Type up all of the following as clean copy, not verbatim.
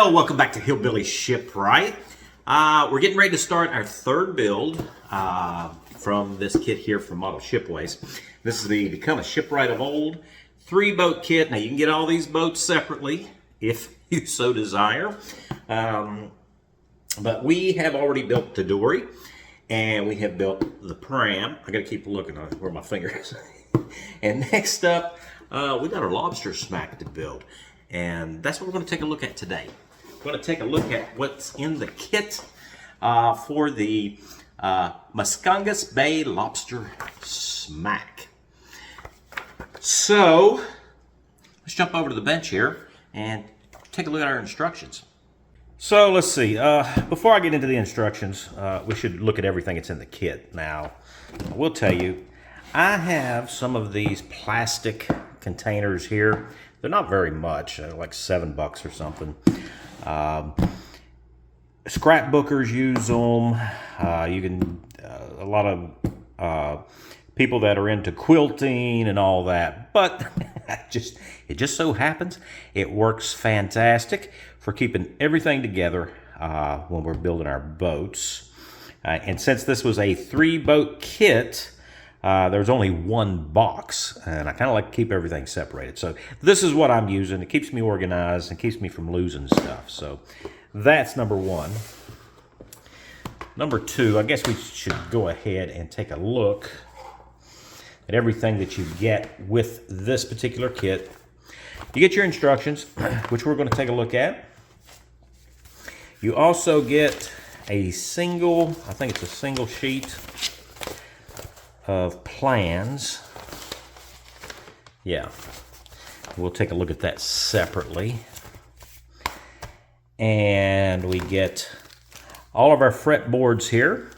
Well, welcome back to Hillbilly Shipwright. We're getting ready to start our third build from this kit here from Model Shipways. This is the Become a Shipwright of Old 3-boat kit. Now, you can get all these boats separately if you so desire. But we have already built the dory, and we have built the pram. I gotta keep looking at where my finger is. And next up, we got our lobster smack to build. And that's what we're going to take a look at today. We're going to take a look at what's in the kit for the Muscongus Bay Lobster Smack. So, let's jump over to the bench here and take a look at our instructions. So, let's see. Before I get into the instructions, we should look at everything that's in the kit. Now, I will tell you, I have some of these plastic containers here. They're not very much, like $7 or something. Scrapbookers use them. You can, a lot of people that are into quilting and all that. But it just so happens it works fantastic for keeping everything together when we're building our boats. And since this was a 3-boat kit, there's only one box, and I kind of like to keep everything separated. So this is what I'm using. It keeps me organized and keeps me from losing stuff. So that's number one. Number two, I guess we should go ahead and take a look at everything that you get with this particular kit. You get your instructions, which we're going to take a look at. You also get a single, I think it's a single sheet of plans. Yeah, we'll take a look at that separately. And we get all of our fretboards here.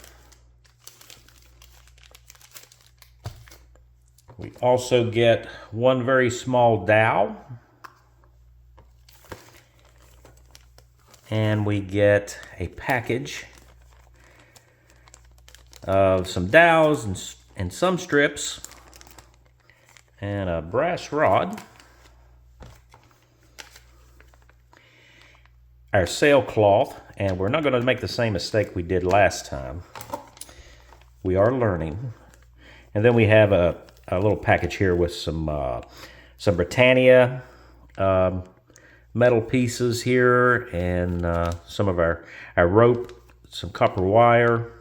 We also get one very small dowel. And we get a package of some dowels and some strips, and a brass rod, our sailcloth, and we're not going to make the same mistake we did last time. We are learning. And then we have a little package here with some Britannia metal pieces here, and some of our rope, some copper wire,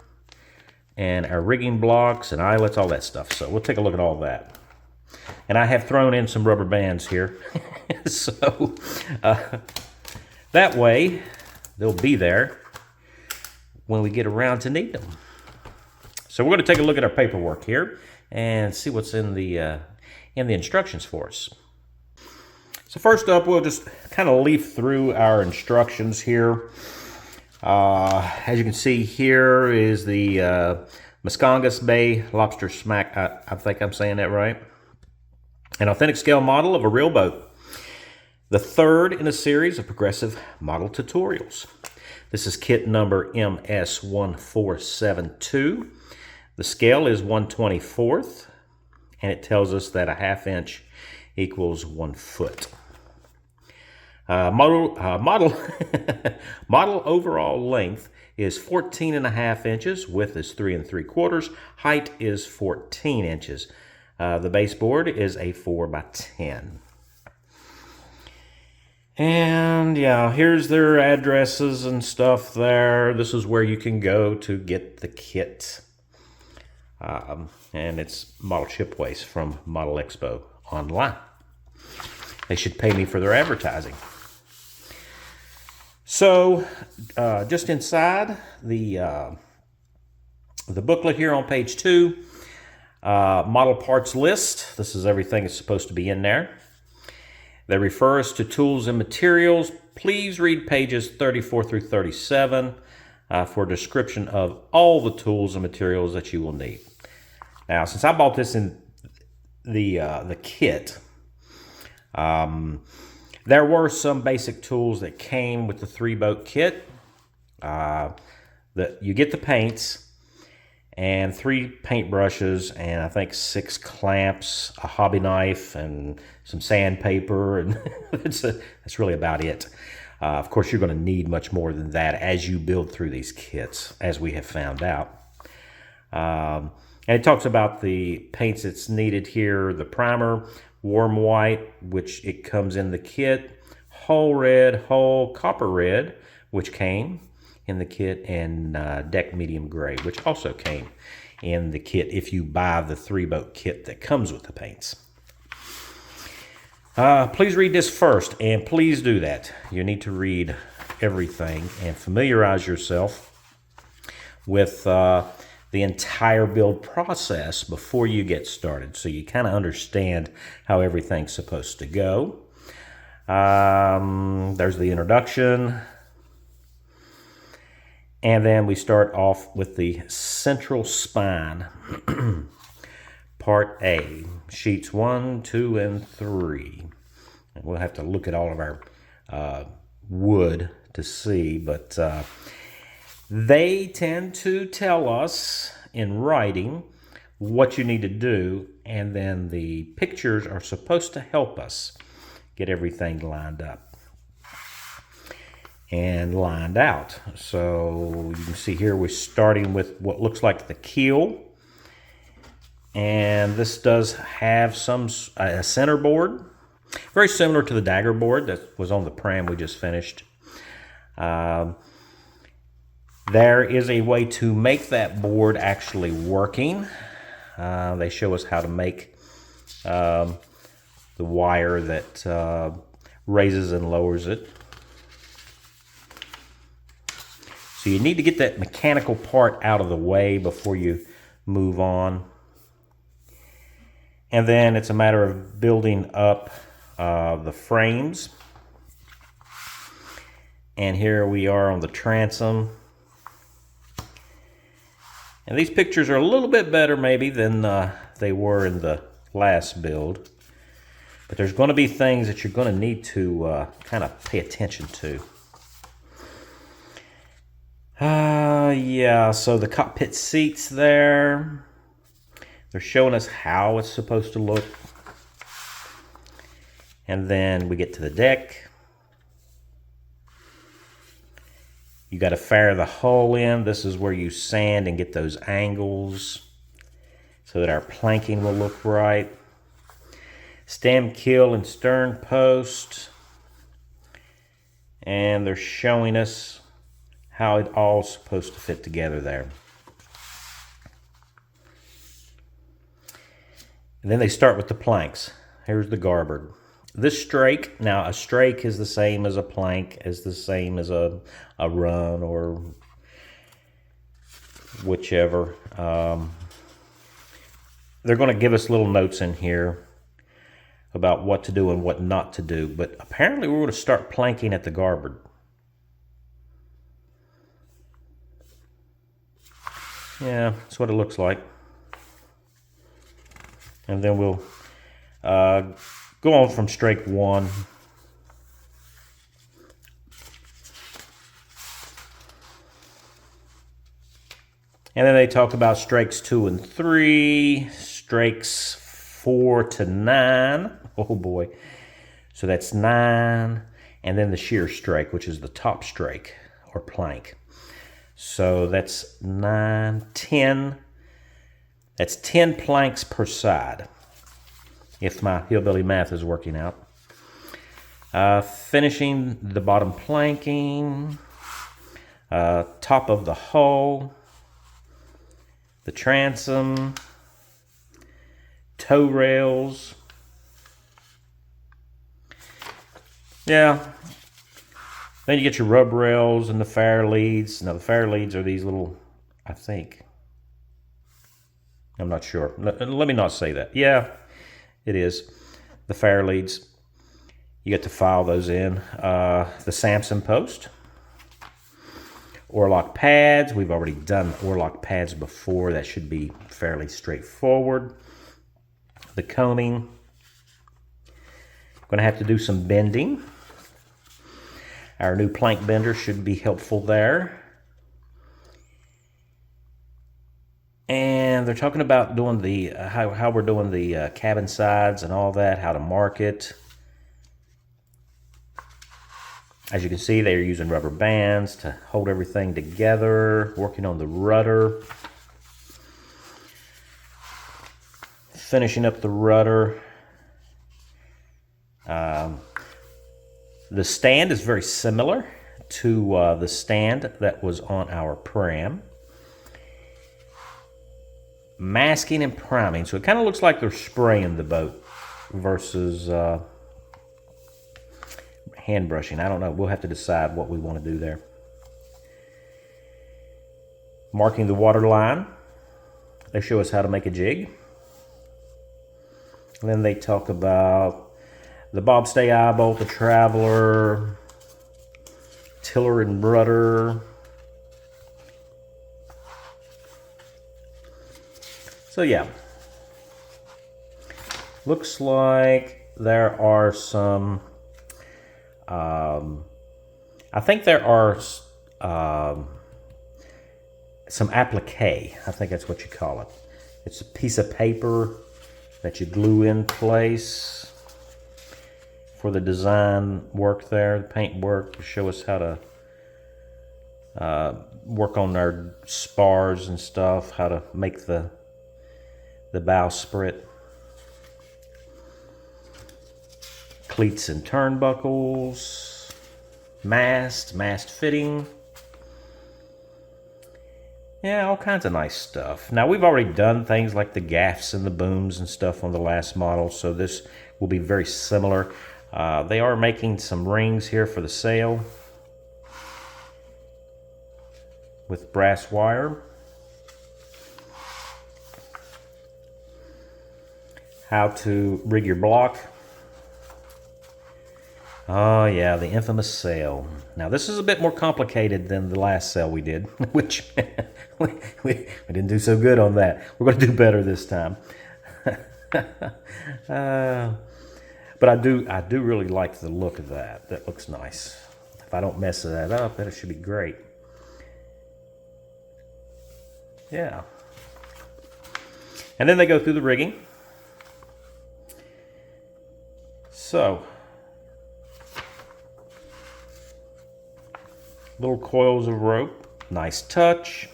and our rigging blocks and eyelets, all that stuff. So we'll take a look at all that. And I have thrown in some rubber bands here. So that way they'll be there when we get around to need them. So we're going to take a look at our paperwork here and see what's in the instructions for us. So first up, we'll just kind of leaf through our instructions here. As you can see, here is the Muscongus Bay Lobster Smack. I think I'm saying that right. An authentic scale model of a real boat. The third in a series of progressive model tutorials. This is kit number MS1472. The scale is 1/24th, and it tells us that a 1/2 inch equals 1 foot. Model overall length is 14.5 inches. Width is 3 3/4. Height is 14 inches. The baseboard is a 4x10. And yeah, here's their addresses and stuff there. This is where you can go to get the kit. And it's Model Shipways from Model Expo online. They should pay me for their advertising. So, just inside the booklet here on page 2, model parts list. This is everything that's supposed to be in there. They refer us to tools and materials. Please read pages 34 through 37 for a description of all the tools and materials that you will need. Now, since I bought this in the kit, there were some basic tools that came with the 3-boat kit. You get the paints and 3 paint brushes, and I think 6 clamps, a hobby knife, and some sandpaper, and that's really about it. Of course, you're going to need much more than that as you build through these kits, as we have found out. And it talks about the paints that's needed here: the primer, warm white, which it comes in the kit, whole red, whole copper red, which came in the kit, and deck medium gray, which also came in the kit if you buy the 3-boat kit that comes with the paints. Please read this first, and please do that. You need to read everything and familiarize yourself with the entire build process before you get started, so you kind of understand how everything's supposed to go. There's the introduction. And then we start off with the central spine, part A, sheets 1, 2, and 3. And we'll have to look at all of our wood to see, but they tend to tell us in writing what you need to do, and then the pictures are supposed to help us get everything lined up and lined out. So you can see here we're starting with what looks like the keel, and this does have a center board, very similar to the dagger board that was on the pram we just finished. There is a way to make that board actually working. They show us how to make the wire that raises and lowers it. So you need to get that mechanical part out of the way before you move on. And then it's a matter of building up the frames. And here we are on the transom. And these pictures are a little bit better maybe than they were in the last build. But there's going to be things that you're going to need to kind of pay attention to. Yeah, so the cockpit seats there, they're showing us how it's supposed to look. And then we get to the deck. You got to fire the hull in. This is where you sand and get those angles so that our planking will look right. Stem, keel, and stern post. And they're showing us how it all's supposed to fit together there. And then they start with the planks. Here's the garboard. This strake, now a strake is the same as a plank, is the same as a run or whichever. They're going to give us little notes in here about what to do and what not to do, but apparently we're going to start planking at the garboard. Yeah, that's what it looks like. And then we'll go on from strake 1. And then they talk about strakes 2 and 3, strakes 4 to 9. Oh boy. So that's 9. And then the shear strake, which is the top strake or plank. So that's 9, 10. That's 10 planks per side, if my hillbilly math is working out. Finishing the bottom planking, top of the hull, the transom, tow rails. Yeah. Then you get your rub rails and the fare leads. Now the fare leads are these little, I think. I'm not sure. Let me not say that. Yeah, it is. The fare leads. You get to file those in. The Samson post. Oarlock pads. We've already done oarlock pads before. That should be fairly straightforward. The combing. Going to have to do some bending. Our new plank bender should be helpful there. And they're talking about doing the how we're doing the cabin sides and all that, how to mark it. As you can see, they're using rubber bands to hold everything together, working on the rudder. Finishing up the rudder. The stand is very similar to the stand that was on our pram. Masking and priming. So it kind of looks like they're spraying the boat versus hand brushing. I don't know. We'll have to decide what we want to do there. Marking the water line. They show us how to make a jig. And then they talk about the bobstay eye bolt, the traveler, tiller and rudder. So yeah, looks like there are some, I think there are some applique. I think that's what you call it. It's a piece of paper that you glue in place for the design work there, the paint work, to show us how to work on our spars and stuff, how to make the bowsprit. Cleats and turnbuckles, mast fitting. Yeah, all kinds of nice stuff. Now, we've already done things like the gaffs and the booms and stuff on the last model, so this will be very similar. They are making some rings here for the sail with brass wire. How to rig your block. Oh yeah, the infamous sail. Now this is a bit more complicated than the last sail we did, which we didn't do so good on that. We're going to do better this time. But I do really like the look of that. That looks nice. If I don't mess that up, then it should be great. Yeah. And then they go through the rigging. So, little coils of rope, nice touch.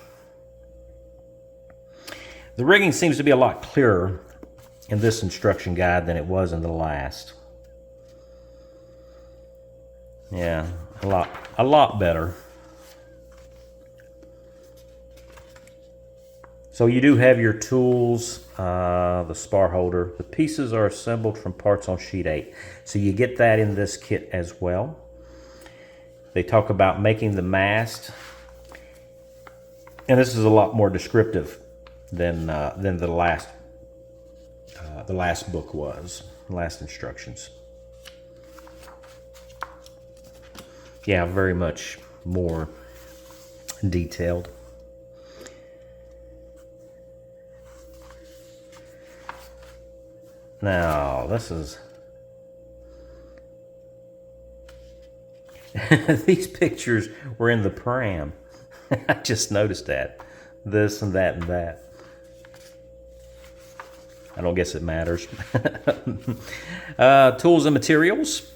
The rigging seems to be a lot clearer in this instruction guide than it was in the last. Yeah, a lot better. So you do have your tools, the spar holder. The pieces are assembled from parts on sheet 8. So you get that in this kit as well. They talk about making the mast. And this is a lot more descriptive than the last book was, last instructions. Yeah, very much more detailed. Now, this is... These pictures were in the pram. I just noticed that. This and that and that. I don't guess it matters. Tools and materials.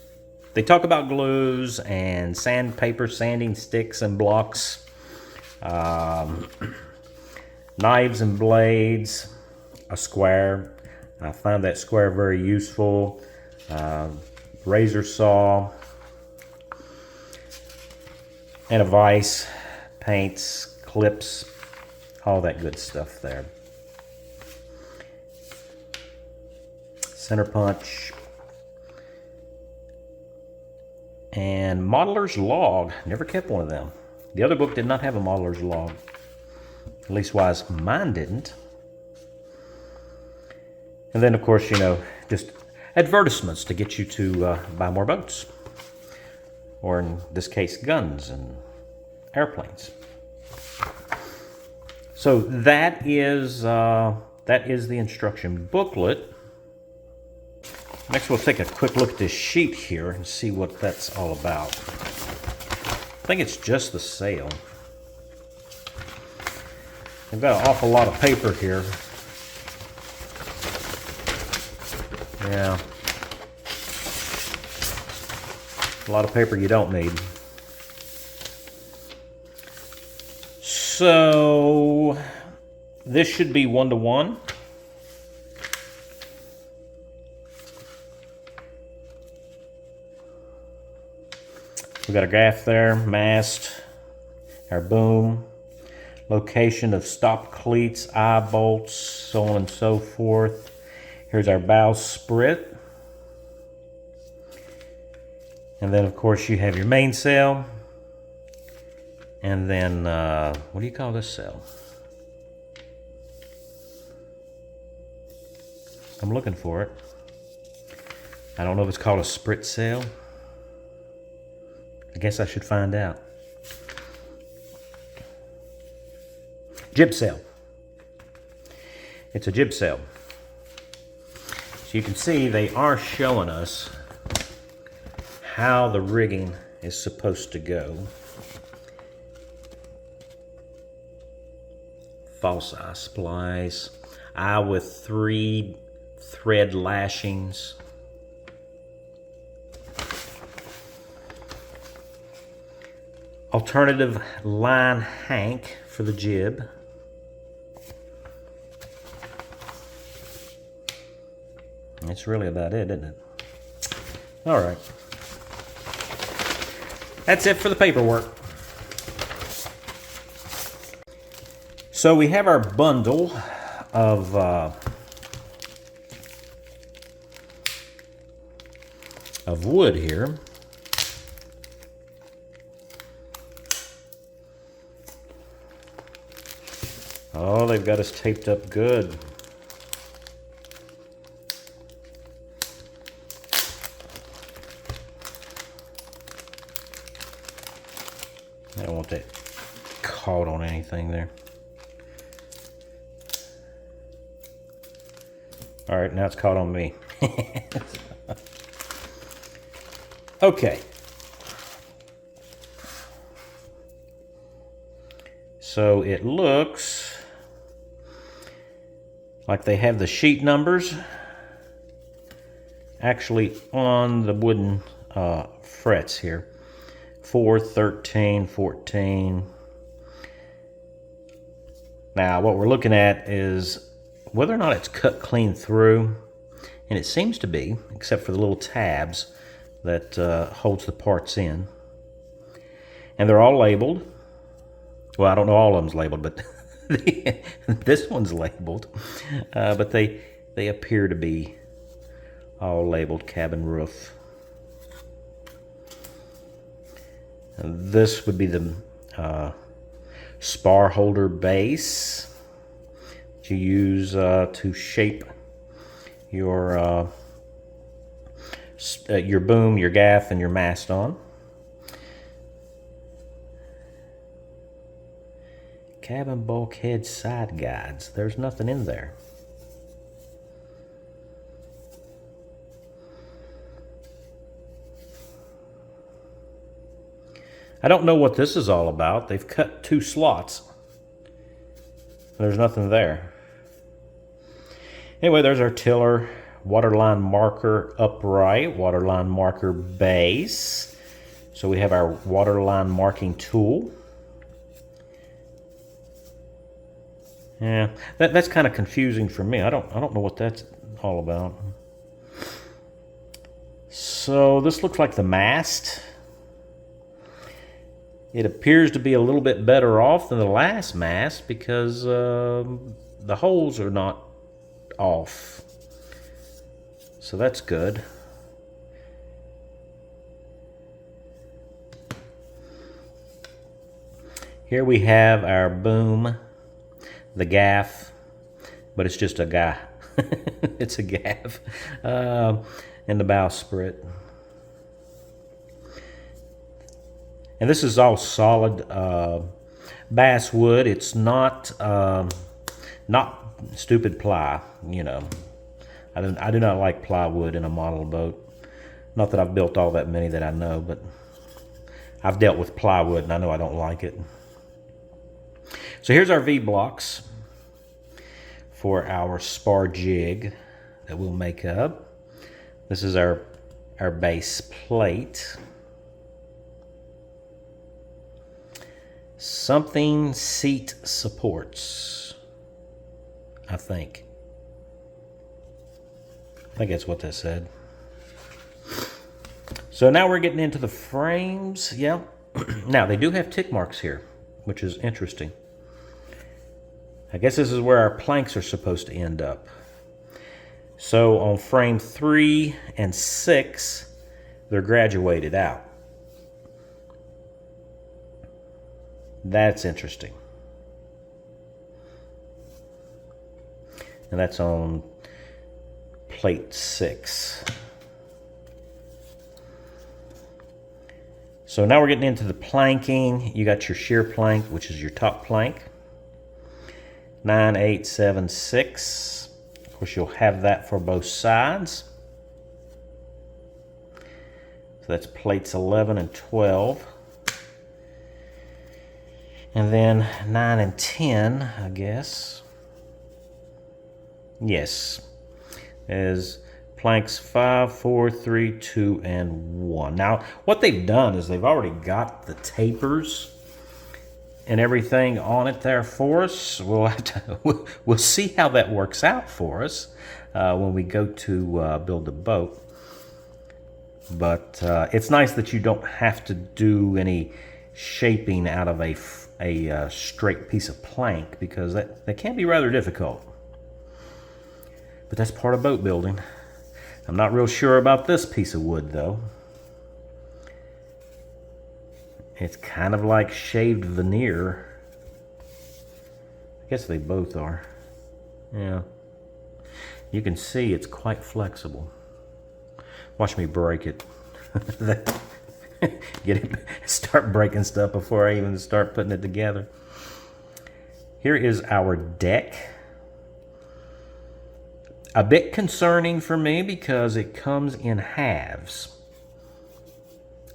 They talk about glues and sandpaper, sanding sticks and blocks. Knives and blades. A square. I find that square very useful. Razor saw. And a vise. Paints, clips, all that good stuff there. Center punch. And modeler's log. Never kept one of them. The other book did not have a modeler's log. At least wise mine didn't. And then, of course, you know, just advertisements to get you to buy more boats. Or in this case, guns and airplanes. So that is the instruction booklet. Next, we'll take a quick look at this sheet here and see what that's all about. I think it's just the sail. I've got an awful lot of paper here. Yeah. A lot of paper you don't need. So this should be 1-to-1. We got our gaff there, mast, our boom, location of stop cleats, eye bolts, so on and so forth. Here's our bowsprit. And then of course you have your mainsail. And then, what do you call this sail? I'm looking for it. I don't know if it's called a sprit sail. I guess I should find out. Jib sail. It's a jib sail. So you can see they are showing us how the rigging is supposed to go. False eye splice. Eye with 3 thread lashings. Alternative line hank for the jib. That's really about it, isn't it? All right. That's it for the paperwork. So we have our bundle of wood here. Oh, they've got us taped up good. I don't want that caught on anything there. All right, now it's caught on me. Okay. So it looks like they have the sheet numbers actually on the wooden frets here. 4, 13, 14. Now what we're looking at is whether or not it's cut clean through, and it seems to be, except for the little tabs that holds the parts in. And they're all labeled. Well, I don't know all of them's labeled, but this one's labeled. But they appear to be all labeled cabin roof. And this would be the spar holder base that you use to shape your boom, your gaff, and your mast on. Cabin bulkhead side guides. There's nothing in there. I don't know what this is all about. They've cut 2 slots. There's nothing there. Anyway, there's our tiller, waterline marker upright, waterline marker base. So we have our waterline marking tool. Yeah, that's kind of confusing for me. I don't know what that's all about. So this looks like the mast. It appears to be a little bit better off than the last mast because the holes are not off. So that's good. Here we have our boom, the gaff, but it's just a guy. It's a gaff. And the bowsprit. And this is all solid bass wood. It's not stupid ply, you know. I do not like plywood in a model boat. Not that I've built all that many that I know, but I've dealt with plywood and I know I don't like it. So here's our V-blocks for our spar jig that we'll make up. This is our base plate. something seat supports, I think. I think that's what that said. So now we're getting into the frames. Yeah. Now they do have tick marks here, which is interesting. I guess this is where our planks are supposed to end up. So on frame 3 and 6, they're graduated out. That's interesting. And that's on plate 6. So now we're getting into the planking. You got your shear plank, which is your top plank. 9, 8, 7, 6. Of course, you'll have that for both sides. So that's plates 11 and 12. And then 9 and 10, I guess. Yes. Is planks 5, 4, 3, 2, and 1. Now, what they've done is they've already got the tapers and everything on it there for us. We'll see how that works out for us when we go to build the boat. But it's nice that you don't have to do any shaping out of a straight piece of plank, because that can be rather difficult. But that's part of boat building. I'm not real sure about this piece of wood, though. It's kind of like shaved veneer. I guess they both are. Yeah. You can see it's quite flexible. Watch me break it. Get it. Start breaking stuff before I even start putting it together. Here is our deck. A bit concerning for me because it comes in halves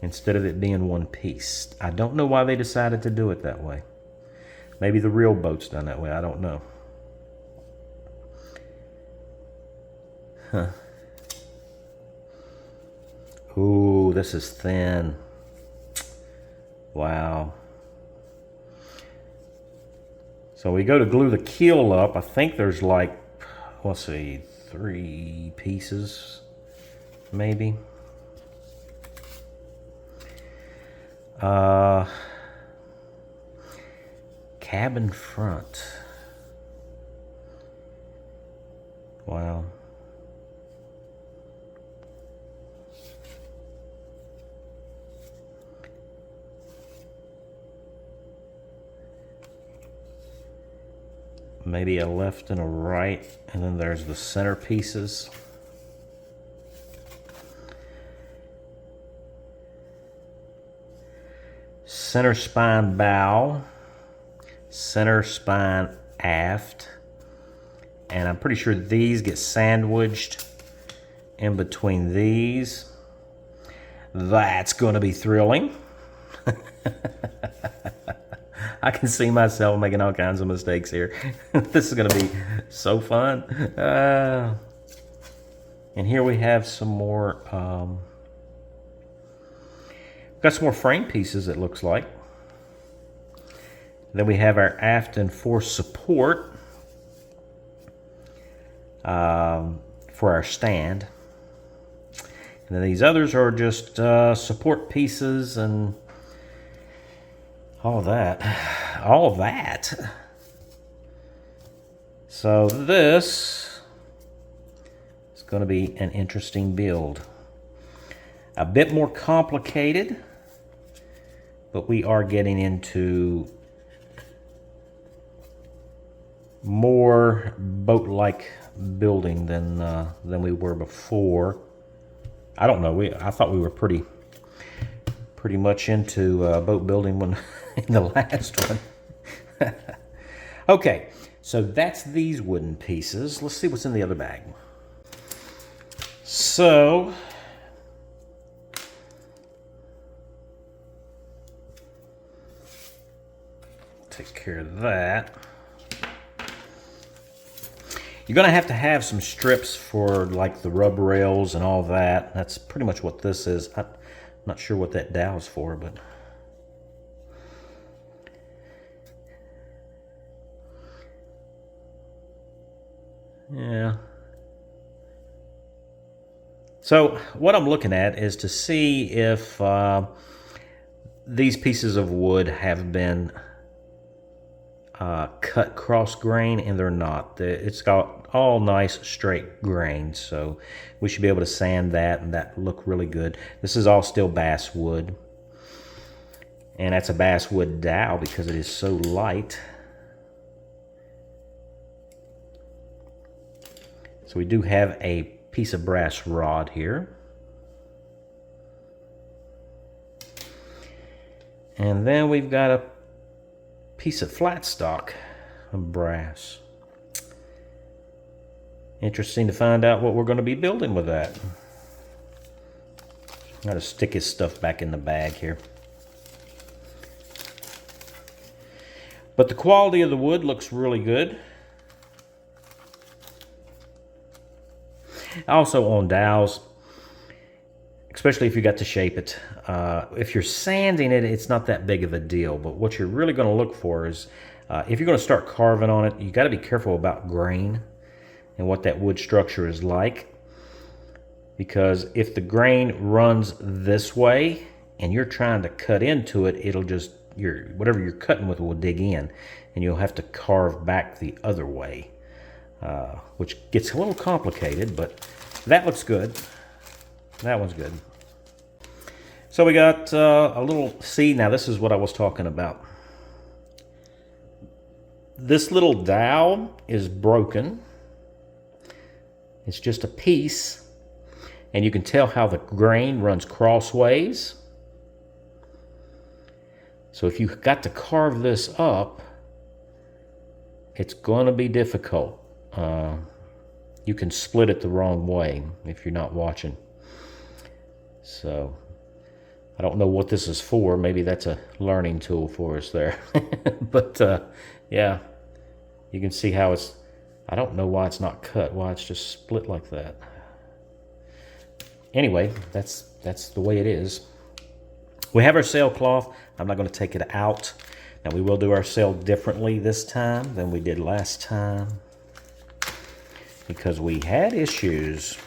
instead of it being one piece. I don't know why they decided to do it that way. Maybe the real boat's done that way. I don't know. Huh. Ooh, this is thin. Wow. So we go to glue the keel up. I think there's like, let's see, 3 pieces, maybe. Cabin front. Wow. Maybe a left and a right, and then there's the center pieces. Center spine bow, center spine aft, and I'm pretty sure these get sandwiched in between these. That's going to be thrilling. I can see myself making all kinds of mistakes here. This is going to be so fun. And here we have some more, got some more frame pieces, it looks like. Then we have our aft and fore support for our stand. And then these others are just support pieces and all that. So this is going to be an interesting build. A bit more complicated, but we are getting into more boat-like building than we were before. I don't know. I thought we were pretty much into boat building when in the last one. Okay, so that's these wooden pieces. Let's see what's in the other bag. So take care of that. You're going to have some strips for like the rub rails and all that. That's pretty much what this is. I'm not sure what that dowel's for, but Yeah. So what I'm looking at is to see if these pieces of wood have been cut cross grain, and they're not. It's got all nice straight grains, so we should be able to sand that and that look really good. This is all still basswood, and that's a basswood dowel because it is so light. So we do have a piece of brass rod here. And then we've got a piece of flat stock of brass. Interesting to find out what we're going to be building with that. Got to stick his stuff back in the bag here. But the quality of the wood looks really good. Also on dowels, especially if you got to shape it. If you're sanding it, it's not that big of a deal. But what you're really going to look for is, if you're going to start carving on it, you got to be careful about grain and what that wood structure is like. Because if the grain runs this way and you're trying to cut into it, it'll just, whatever you're cutting with will dig in, and you'll have to carve back the other way, which gets a little complicated, but that looks good. That one's good. So we got a little, see, now this is what I was talking about. This little dowel is broken. It's just a piece, and you can tell how the grain runs crossways. So if you've got to carve this up, it's going to be difficult. You can split it the wrong way if you're not watching. So I don't know what this is for. Maybe that's a learning tool for us there. But yeah, you can see how it's, I don't know why it's not cut, why it's just split like that. Anyway, that's the way it is. We have our sailcloth. I'm not going to take it out. Now we will do our sail differently this time than we did last time, because we had issues.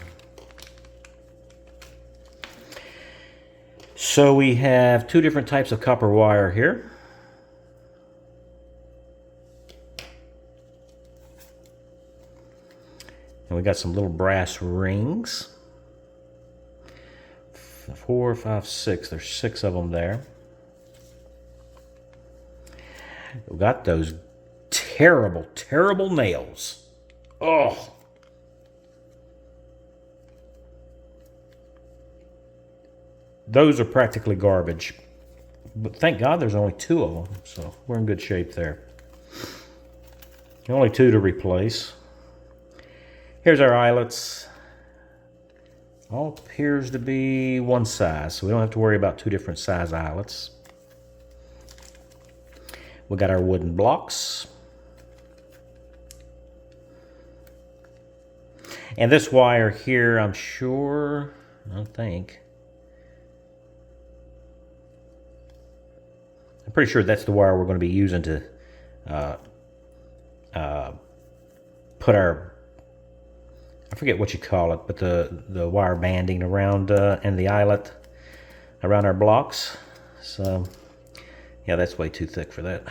So we have two different types of copper wire here. And we got some little brass rings. 4, 5, 6. There's 6 of them there. We got those terrible, terrible nails. Oh. Those are practically garbage. But thank God there's only 2 of them, so we're in good shape there. Only 2 to replace. Here's our eyelets. All appears to be one size, so we don't have to worry about 2 different size eyelets. We got our wooden blocks. And this wire here, I'm sure, I'm pretty sure that's the wire we're going to be using to put our, I forget what you call it, but the wire banding around and the eyelet around our blocks. So yeah, that's way too thick for that.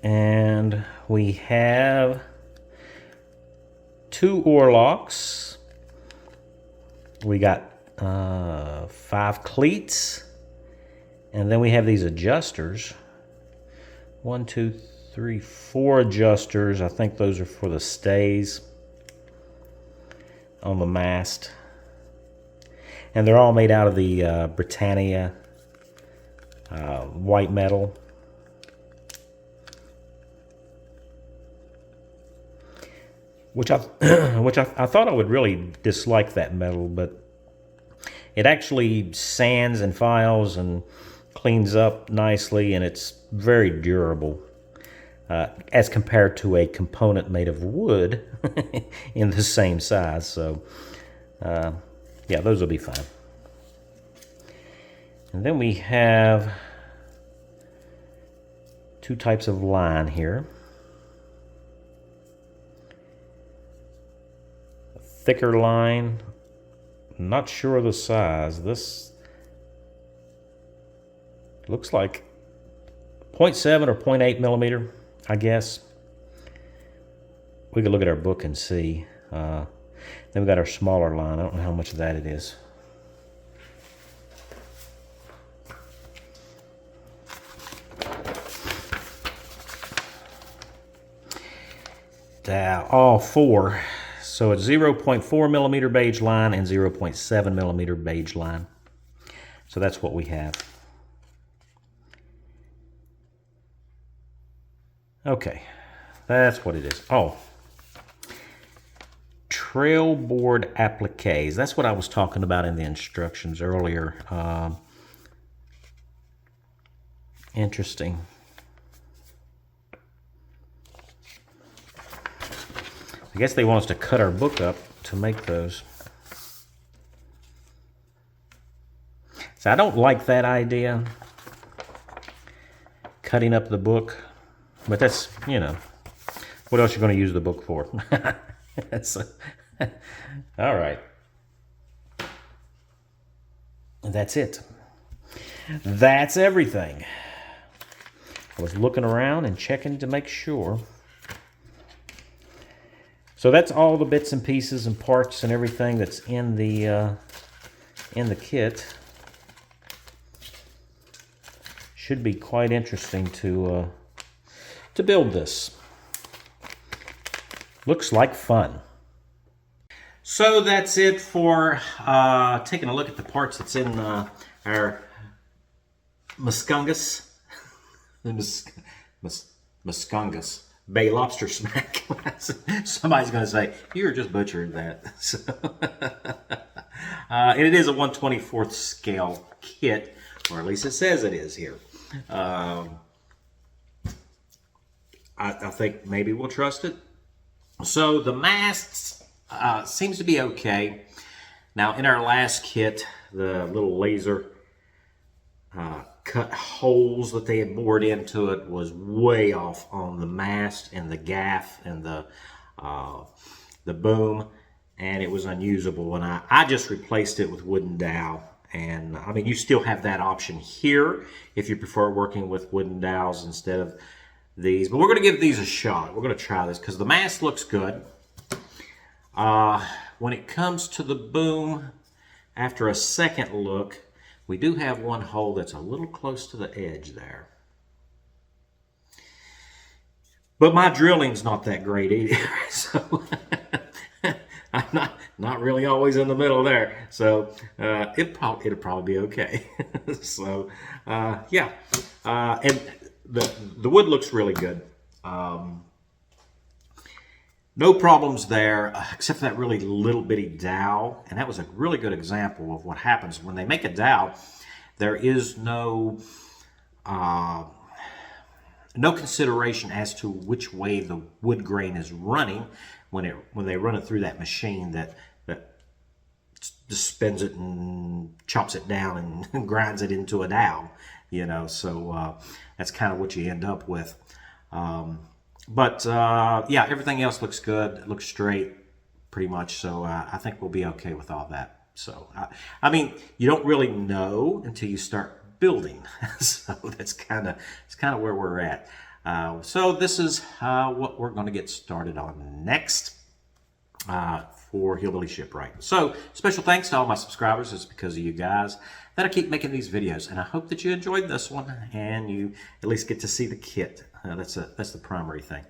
And we have 2 oar locks. We got 5 cleats, and then we have these adjusters. 1, 2, 3, 4 adjusters. I think those are for the stays on the mast, and they're all made out of the Britannia white metal. Which I thought I would really dislike that metal, but it actually sands and files and cleans up nicely, and it's very durable as compared to a component made of wood in the same size. So yeah, those will be fine. And then we have two types of line here. A thicker line, not sure of the size. This looks like 0.7 or 0.8 millimeter, I guess. We could look at our book and see. Then we got our smaller line. I don't know how much of that it is. All four. So it's 0.4 millimeter beige line and 0.7 millimeter beige line. So that's what we have. Okay, that's what it is. Oh, trail board appliques. That's what I was talking about in the instructions earlier. Interesting. I guess they want us to cut our book up to make those. So I don't like that idea, cutting up the book, but that's, you know, what else you're going to use the book for? All right. And that's it. That's everything. I was looking around and checking to make sure. So that's all the bits and pieces and parts and everything that's in the kit. Should be quite interesting to build this. Looks like fun. So that's it for taking a look at the parts that's in our Muscongus. Muscongus Bay Lobster Smack. Somebody's going to say, you're just butchering that. So, and it is a 1/24th scale kit, or at least it says it is here. I think maybe we'll trust it. So the masts seems to be okay. Now in our last kit, the little laser cut holes that they had bored into it was way off on the mast and the gaff and the boom, and it was unusable. And I just replaced it with wooden dowel. And I mean, you still have that option here if you prefer working with wooden dowels instead of these. But we're going to give these a shot. We're going to try this because the mast looks good. When it comes to the boom, after a second look, we do have one hole that's a little close to the edge there. But my drilling's not that great either, so I'm not really always in the middle there. So it'll probably be okay. So yeah, and the wood looks really good. No problems there, except for that really little bitty dowel. And that was a really good example of what happens when they make a dowel. There is no consideration as to which way the wood grain is running when they run it through that machine that just spins it and chops it down and grinds it into a dowel. You know, so that's kind of what you end up with. But yeah, everything else looks good. It looks straight, pretty much. So I think we'll be okay with all that. So I mean, you don't really know until you start building. So that's kind of where we're at. So this is what we're going to get started on next for Hillbilly Shipwright. So special thanks to all my subscribers. It's because of you guys that I keep making these videos, and I hope that you enjoyed this one and you at least get to see the kit. That's the primary thing.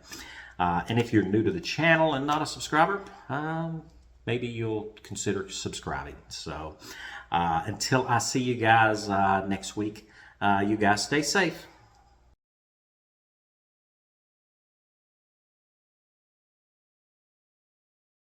And if you're new to the channel and not a subscriber, maybe you'll consider subscribing. So until I see you guys next week, you guys stay safe.